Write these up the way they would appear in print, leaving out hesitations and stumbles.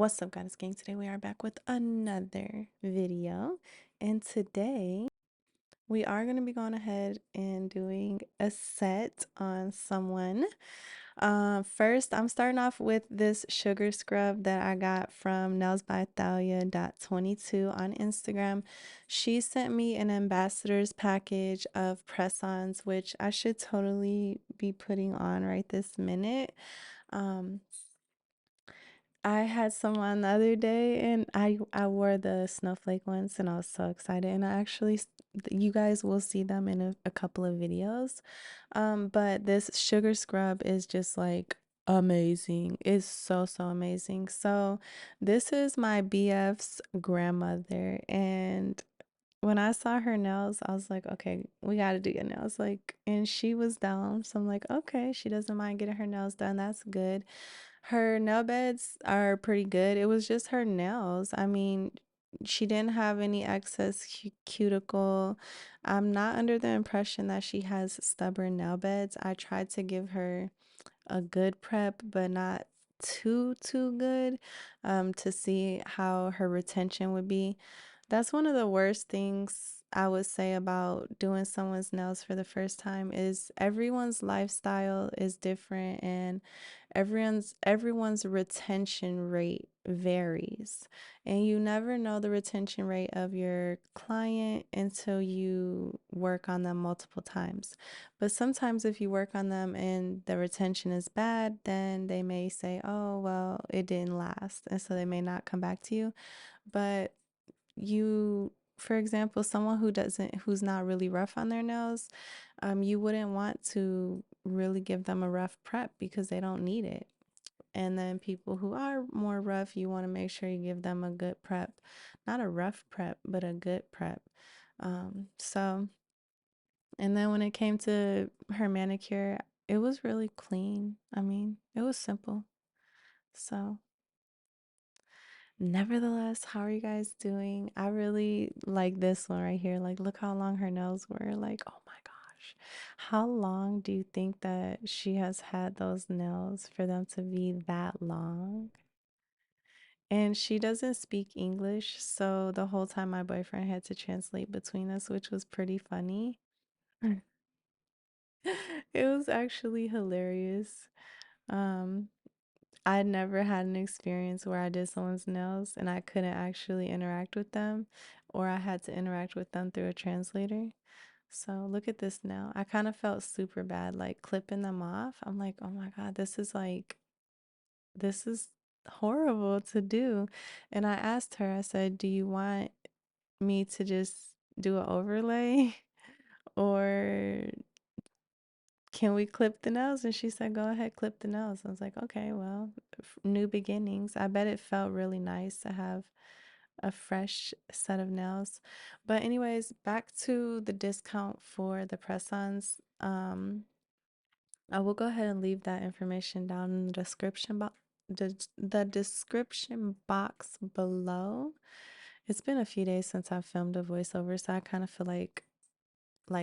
What's up, guys? Gang, today we are back with another video, and today we are going to be going ahead and doing a set on someone. First, I'm starting off with this sugar scrub that I got from nails by Thalia.22 on Instagram. She sent me an ambassador's package of press-ons, which I should totally be putting on right this minute. Um, I had some on the other day, and I wore the snowflake ones, and I was so excited. And I actually, you guys will see them in a couple of videos. But this sugar scrub is just like amazing. It's so amazing. So this is my BF's grandmother, and when I saw her nails, I was like, okay, we got to do your nails. Like, and she was down. So I'm like, okay, she doesn't mind getting her nails done. That's good. Her nail beds are pretty good. It was just her nails. I mean, she didn't have any excess cuticle. I'm not under the impression that she has stubborn nail beds. I tried to give her a good prep, but not too good, to see how her retention would be. That's one of the worst things I would say about doing someone's nails for the first time is everyone's lifestyle is different, and everyone's retention rate varies. And you never know the retention rate of your client until you work on them multiple times. But sometimes if you work on them and the retention is bad, then they may say, "Oh, well, it didn't last." And so they may not come back to you. But for example, someone who's not really rough on their nails, you wouldn't want to really give them a rough prep because they don't need it. And then people who are more rough, you want to make sure you give them a good prep, not a rough prep, but a good prep. So, and then when it came to her manicure, it was really clean. I mean, it was simple. So, nevertheless, how are you guys doing? I really like this one right here. Like, look how long her nails were. Like, oh my gosh. How long do you think that she has had those nails for them to be that long? And she doesn't speak English, so the whole time my boyfriend had to translate between us, which was pretty funny. It was actually hilarious. Um, I never had an experience where I did someone's nails and I couldn't actually interact with them, or I had to interact with them through a translator. So look at this now. I kind of felt super bad, like clipping them off. I'm like, oh my God, this is horrible to do. And I asked her, I said, do you want me to just do an overlay or can we clip the nails? And she said, go ahead, clip the nails. I was like, okay, well, new beginnings. I bet it felt really nice to have a fresh set of nails. But anyways, back to the discount for the press-ons. I will go ahead and leave that information down in the description box. The description box below. It's been a few days since I filmed a voiceover, so I kind of feel like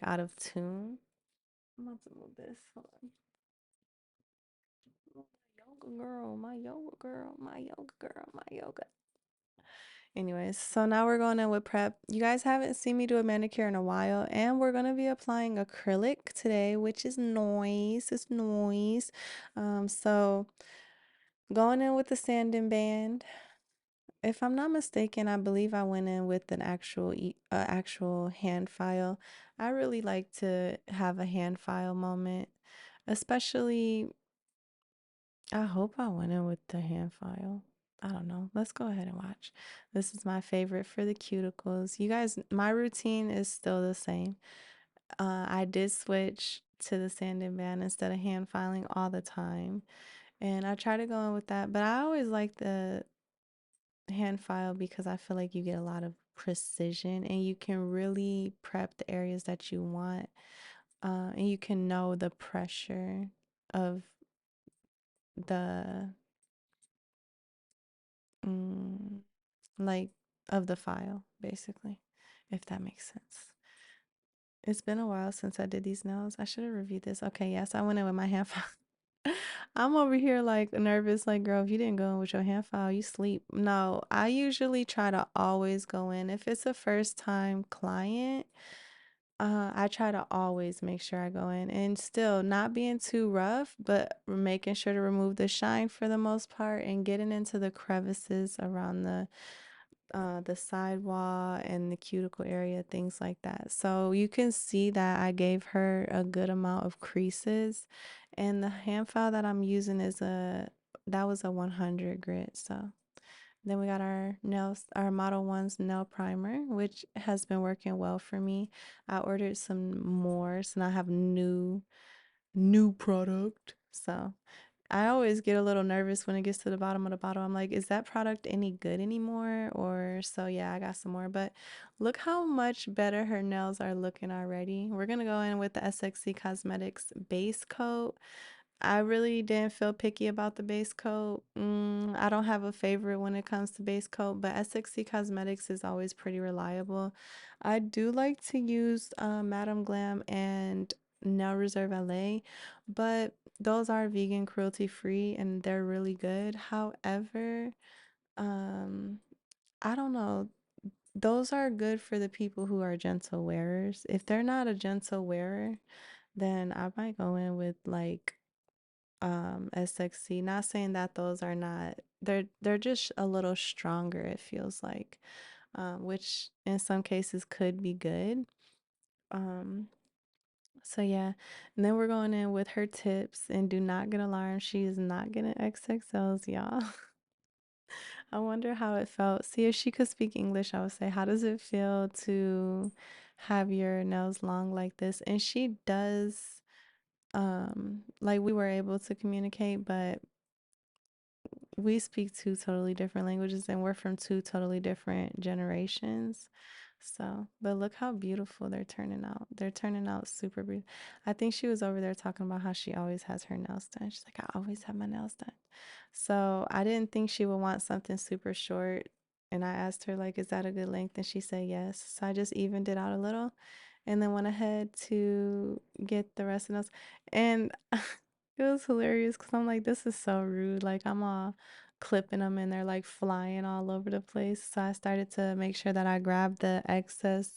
out of tune. I'm about to move this. Hold on. Oh, my yoga girl, my yoga girl, my yoga girl, my yoga. Anyways, so now we're going in with prep. You guys haven't seen me do a manicure in a while, and we're going to be applying acrylic today, which is noise. It's noise. So going in with the sanding band. If I'm not mistaken, I believe I went in with an actual hand file. I really like to have a hand file moment, especially I hope I went in with the hand file. I don't know. Let's go ahead and watch. This is my favorite for the cuticles. You guys, my routine is still the same. I did switch to the sanding band instead of hand filing all the time. And I try to go in with that, but I always like the hand file because I feel like you get a lot of precision and you can really prep the areas that you want. And you can know the pressure of the mm, like of the file, basically, if that makes sense. It's been a while since I did these nails. I should have reviewed this. Okay, yes, I went in with my hand file. I'm over here like nervous, like, girl, if you didn't go in with your hand file, you sleep. No, I usually try to always go in. If it's a first time client, I try to always make sure I go in and still not being too rough, but making sure to remove the shine for the most part and getting into the crevices around the sidewall and the cuticle area, things like that. So you can see that I gave her a good amount of creases, and the hand file that I'm using is that was a 100 grit. So then we got our nails, our Model One's nail primer, which has been working well for me. I ordered some more, so now I have new product. So I always get a little nervous when it gets to the bottom of the bottle. I'm like, is that product any good anymore? Or so yeah, I got some more. But look how much better her nails are looking already. We're gonna go in with the SXC Cosmetics base coat. I really didn't feel picky about the base coat. I don't have a favorite when it comes to base coat, but SXC Cosmetics is always pretty reliable. I do like to use Madame Glam and Nail Reserve LA, but those are vegan, cruelty free, and they're really good. However, um, I don't know. Those are good for the people who are gentle wearers. If they're not a gentle wearer, then I might go in with like SXC. Not saying that those are not, they're just a little stronger, it feels like. Which in some cases could be good. Um so yeah, and then we're going in with her tips, and do not get alarmed, she is not getting XXLs, y'all. I wonder how it felt. See, if she could speak English, I would say, how does it feel to have your nails long like this? And she does, like we were able to communicate, but we speak two totally different languages and we're from two totally different generations. So, but look how beautiful they're turning out. They're turning out super beautiful. I think she was over there talking about how she always has her nails done. She's like, I always have my nails done. So, I didn't think she would want something super short. And I asked her, like, is that a good length? And she said yes. So, I just evened it out a little and then went ahead to get the rest of those. And it was hilarious because I'm like, this is so rude. Like, I'm all clipping them and they're like flying all over the place. So I started to make sure that I grabbed the excess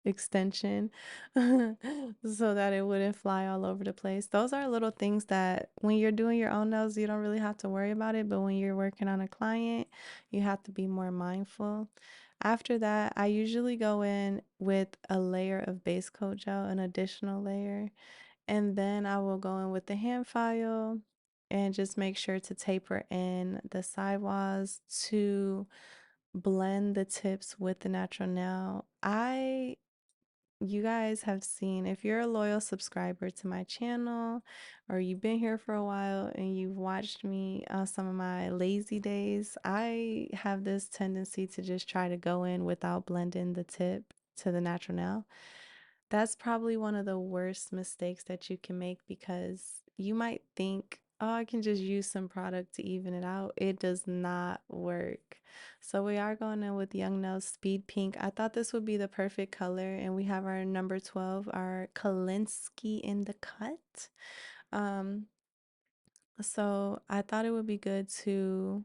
extension so that it wouldn't fly all over the place. Those are little things that when you're doing your own nails, you don't really have to worry about it. But when you're working on a client, you have to be more mindful. After that, I usually go in with a layer of base coat gel, an additional layer, and then I will go in with the hand file and just make sure to taper in the sidewalls to blend the tips with the natural nail. You guys have seen, if you're a loyal subscriber to my channel or you've been here for a while and you've watched me on some of my lazy days, I have this tendency to just try to go in without blending the tip to the natural nail. That's probably one of the worst mistakes that you can make because you might think, oh, I can just use some product to even it out. It does not work. So we are going in with Young Nails Speed Pink. I thought this would be the perfect color, and we have our number 12, our Kalinsky in the cut. Um, so I thought it would be good to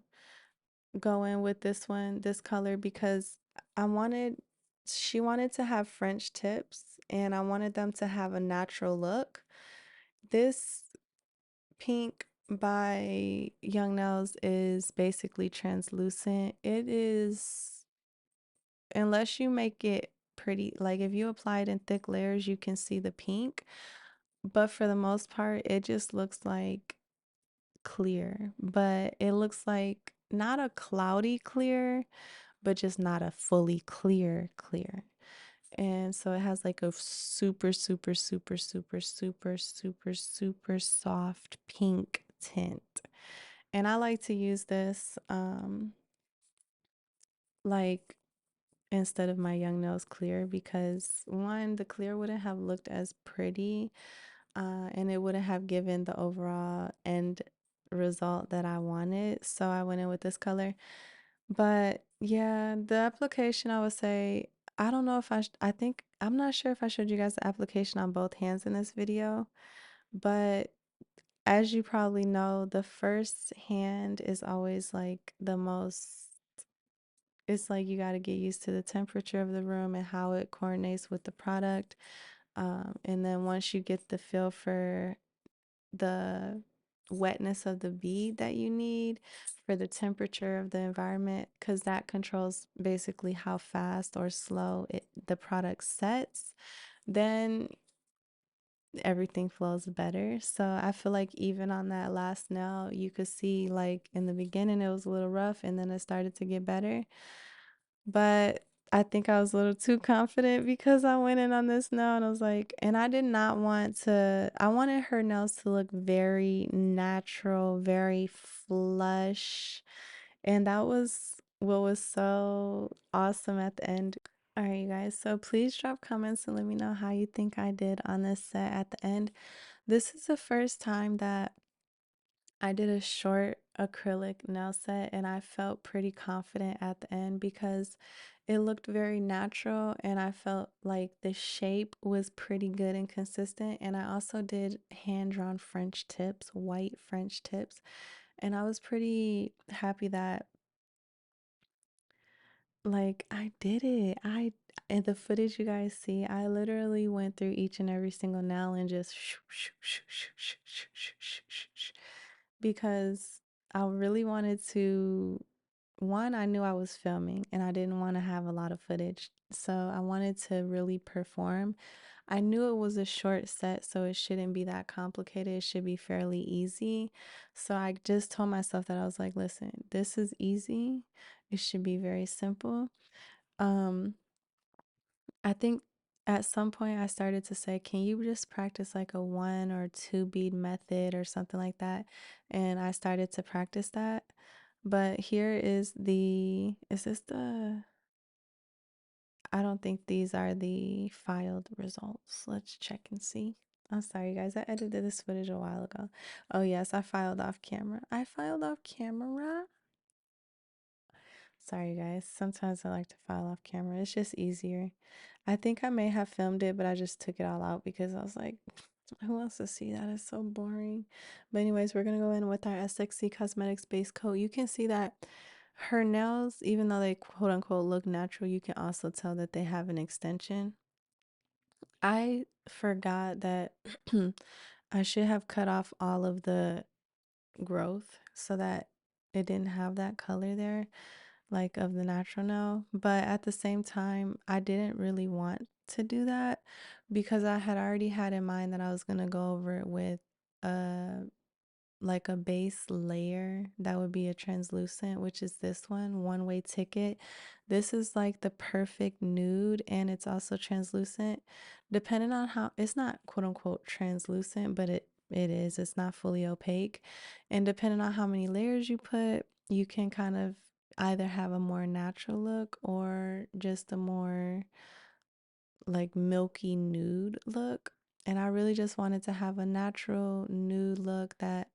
go in with this one, this color, because I wanted, she wanted to have French tips and I wanted them to have a natural look. This pink by Young Nails is basically translucent. It is, unless you make it pretty, like if you apply it in thick layers, you can see the pink. But for the most part, it just looks like clear, but it looks like not a cloudy clear, but just not a fully clear. And so it has like a super soft pink tint. And I like to use this like instead of my Young Nails clear because one, the clear wouldn't have looked as pretty, and it wouldn't have given the overall end result that I wanted. So I went in with this color. But yeah, the application, I would say, I don't know if I think, I'm not sure if I showed you guys the application on both hands in this video, but as you probably know, the first hand is always like the most, it's like you got to get used to the temperature of the room and how it coordinates with the product. And then once you get the feel for the wetness of the bead that you need for the temperature of the environment, because that controls basically how fast or slow the product sets, then everything flows better. So I feel like even on that last nail, you could see like in the beginning it was a little rough and then it started to get better. But I think I was a little too confident because I went in on this nail and I was like, and I did not want to, I wanted her nails to look very natural, very flush. And that was what was so awesome at the end. All right, you guys. So please drop comments and let me know how you think I did on this set at the end. This is the first time that I did a short acrylic nail set and I felt pretty confident at the end because it looked very natural and I felt like the shape was pretty good and consistent. And I also did hand-drawn French tips, white French tips, and I was pretty happy that like I did it. In the footage you guys see, I literally went through each and every single nail and just because I really wanted to, one, I knew I was filming and I didn't want to have a lot of footage. So I wanted to really perform. I knew it was a short set, so it shouldn't be that complicated. It should be fairly easy. So I just told myself that I was like, listen, this is easy. It should be very simple. Um, I think at some point I started to say, can you just practice like a one or two bead method or something like that? And I started to practice that. But here is is this the, I don't think these are the filed results. Let's check and see. I'm sorry, guys. I edited this footage a while ago. Oh, yes, I filed off camera. I filed off camera. Sorry, guys. Sometimes I like to file off camera. It's just easier. I think I may have filmed it, but I just took it all out because I was like, who wants to see that? It's so boring. But anyways, we're going to go in with our SXC Cosmetics base coat. You can see that her nails, even though they quote unquote look natural, you can also tell that they have an extension. I forgot that I should have cut off all of the growth so that it didn't have that color there, like of the natural nail. But at the same time, I didn't really want to do that because I had already had in mind that I was going to go over it with uh like a base layer that would be a translucent, which is this one way ticket. This is like the perfect nude and it's also translucent depending on how, it's not quote unquote translucent, but it is, it's not fully opaque, and depending on how many layers you put, you can kind of either have a more natural look or just a more like milky nude look. And I really just wanted to have a natural nude look that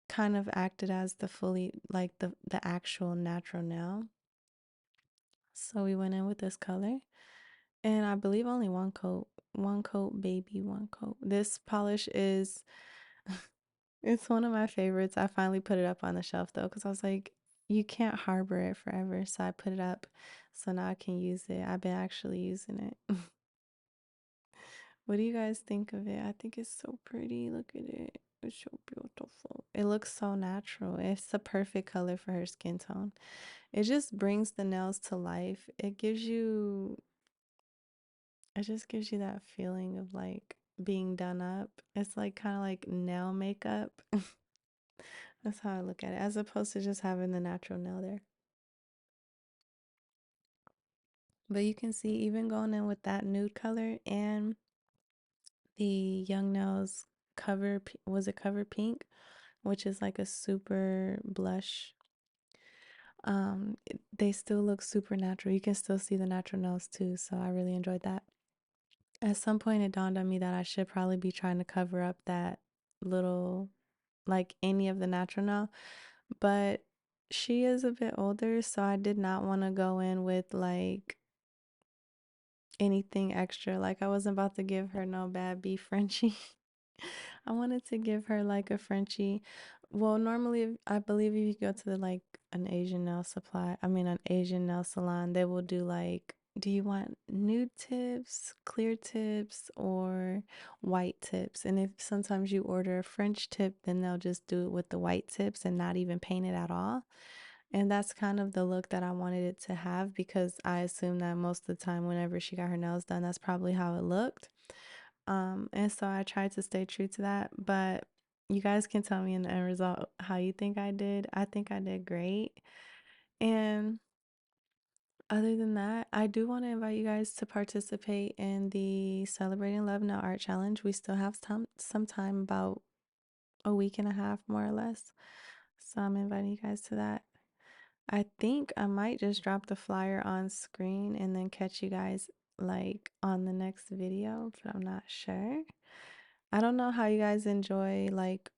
kind of acted as the fully like the actual natural nail. So we went in with this color and I believe only one coat, baby, one coat. This polish is it's one of my favorites. I finally put it up on the shelf though because I was like, you can't harbor it forever. So I put it up so now I can use it. I've been actually using it. What do you guys think of it? I think it's so pretty. Look at it. It's so beautiful. It looks so natural. It's the perfect color for her skin tone. It just brings the nails to life. It just gives you that feeling of like being done up. It's like kind of like nail makeup. That's how I look at it, as opposed to just having the natural nail there. But you can see even going in with that nude color and the Young Nails was it cover pink, which is like a super blush. They still look super natural. You can still see the natural nails too, so I really enjoyed that. At some point it dawned on me that I should probably be trying to cover up that little, like any of the natural nail, but she is a bit older, so I did not want to go in with like anything extra. Like I wasn't about to give her no bad beef Frenchie. I wanted to give her like a Frenchie. Well, normally, I believe if you go to the like an Asian nail supply, I mean, an Asian nail salon, they will do like, do you want nude tips, clear tips, or white tips? And if sometimes you order a French tip, then they'll just do it with the white tips and not even paint it at all. And that's kind of the look that I wanted it to have because I assume that most of the time, whenever she got her nails done, that's probably how it looked. And so I tried to stay true to that, but you guys can tell me in the end result how you think I did. I think I did great. And other than that, I do want to invite you guys to participate in the Celebrating Love Now Art Challenge. We still have some time, about a week and a half more or less. So I'm inviting you guys to that. I think I might just drop the flyer on screen and then catch you guys like on the next video, but I'm not sure. I don't know how you guys enjoy like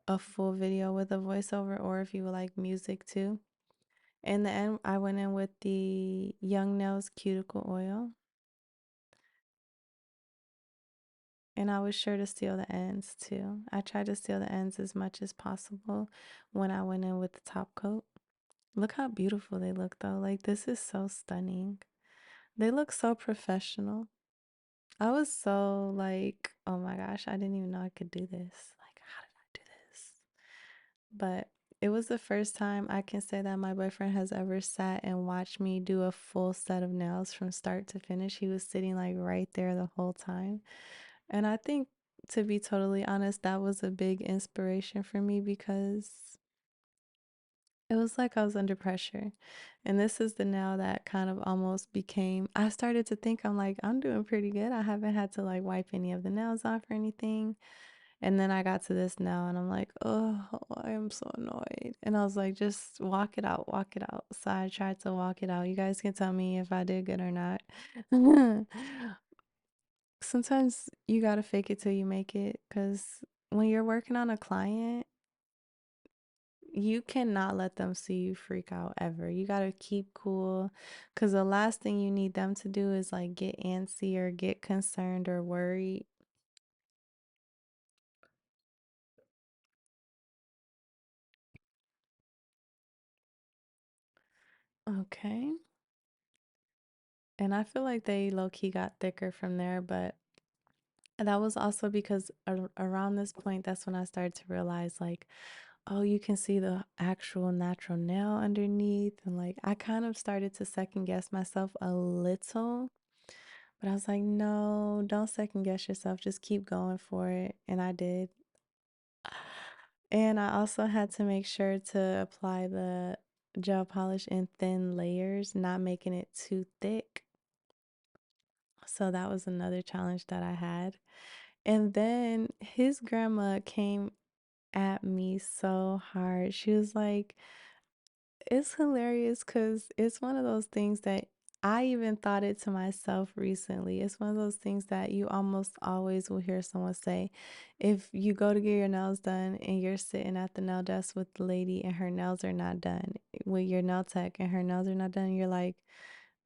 a full video with a voiceover or if you would like music too. In the end, I went in with the Young Nails cuticle oil and I was sure to steal the ends too. I tried to steal the ends as much as possible when I went in with the top coat. Look how beautiful they look though. Like this is so stunning. They look so professional. I was so like, oh my gosh, I didn't even know I could do this. Like, how did I do this? But it was the first time I can say that my boyfriend has ever sat and watched me do a full set of nails from start to finish. He was sitting like right there the whole time. And I think, to be totally honest, that was a big inspiration for me because it was like I was under pressure. And this is the nail that kind of almost became, I started to think, I'm like, I'm doing pretty good. I haven't had to like wipe any of the nails off or anything. And then I got to this now and I'm like, oh, I am so annoyed. And I was like, just walk it out, walk it out. So I tried to walk it out. You guys can tell me if I did good or not. Sometimes you gotta fake it till you make it because when you're working on a client, you cannot let them see you freak out ever. You gotta keep cool because the last thing you need them to do is like get antsy or get concerned or worried. Okay. And I feel like they low key got thicker from there, but that was also because around this point, that's when I started to realize, like, oh, you can see the actual natural nail underneath. And like, I kind of started to second guess myself a little, but I was like, no, don't second guess yourself. Just keep going for it. And I did. And I also had to make sure to apply the gel polish in thin layers, not making it too thick. So that was another challenge that I had. And then his grandma came at me so hard. She was like, it's hilarious because it's one of those things that I even thought it to myself recently. It's one of those things that you almost always will hear someone say. If you go to get your nails done and you're sitting at the nail desk with the lady and her nails are not done, with your nail tech and her nails are not done, you're like,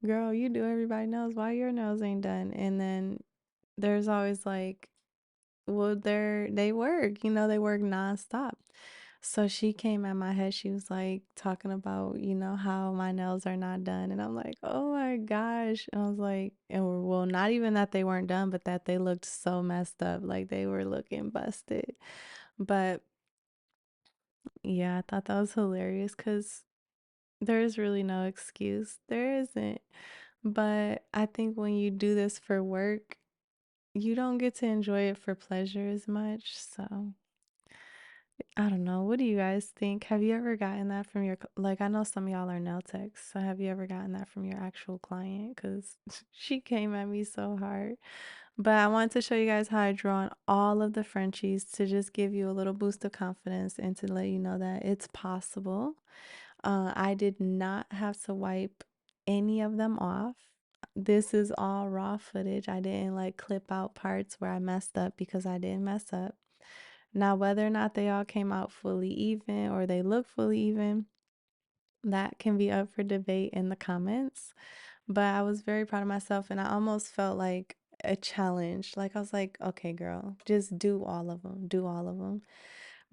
girl, you do everybody nails. Why your nails ain't done? And then there's always like, well, they work, they work nonstop. So she came at my head. She was like talking about, how my nails are not done. And I'm like, oh my gosh. And I was like, and well, not even that they weren't done, but that they looked so messed up. Like they were looking busted. But yeah, I thought that was hilarious because there's really no excuse. There isn't. But I think when you do this for work, you don't get to enjoy it for pleasure as much. So I don't know. What do you guys think? Have you ever gotten that from your, like, I know some of y'all are nail techs. So have you ever gotten that from your actual client? Because she came at me so hard. But I wanted to show you guys how I draw on all of the Frenchies to just give you a little boost of confidence and to let you know that it's possible. I did not have to wipe any of them off. This is all raw footage. I didn't like clip out parts where I messed up because I didn't mess up. Now, whether or not they all came out fully even or they look fully even, that can be up for debate in the comments. But I was very proud of myself and I almost felt like a challenge. Like I was like, okay, girl, just do all of them. Do all of them.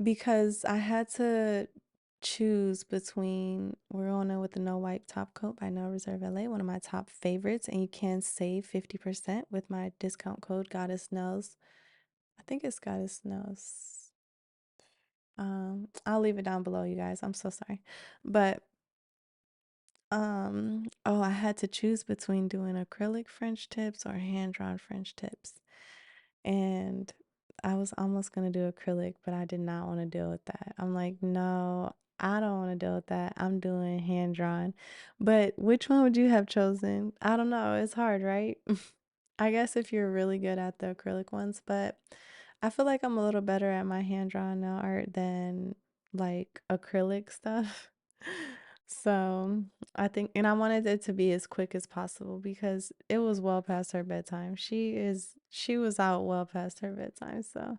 Because I had to choose between we're on it with the No Wipe Top Coat by No Reserve LA, one of my top favorites, and you can save 50% with my discount code Goddess Knows. I think it's Goddess Knows. I'll leave it down below, you guys. I'm so sorry. But oh, I had to choose between doing acrylic French tips or hand-drawn French tips. And I was almost gonna do acrylic, but I did not want to deal with that. I'm like, no, I don't want to deal with that. I'm doing hand drawn. But which one would you have chosen? I don't know. It's hard, right? I guess if you're really good at the acrylic ones, but I feel like I'm a little better at my hand drawn nail art than like acrylic stuff. So I think, and I wanted it to be as quick as possible because it was well past her bedtime. She was out well past her bedtime. So,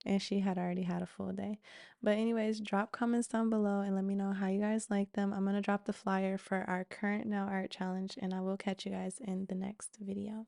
and she had already had a full day. But, anyways, drop comments down below and let me know how you guys like them. I'm going to drop the flyer for our current nail art challenge, and I will catch you guys in the next video.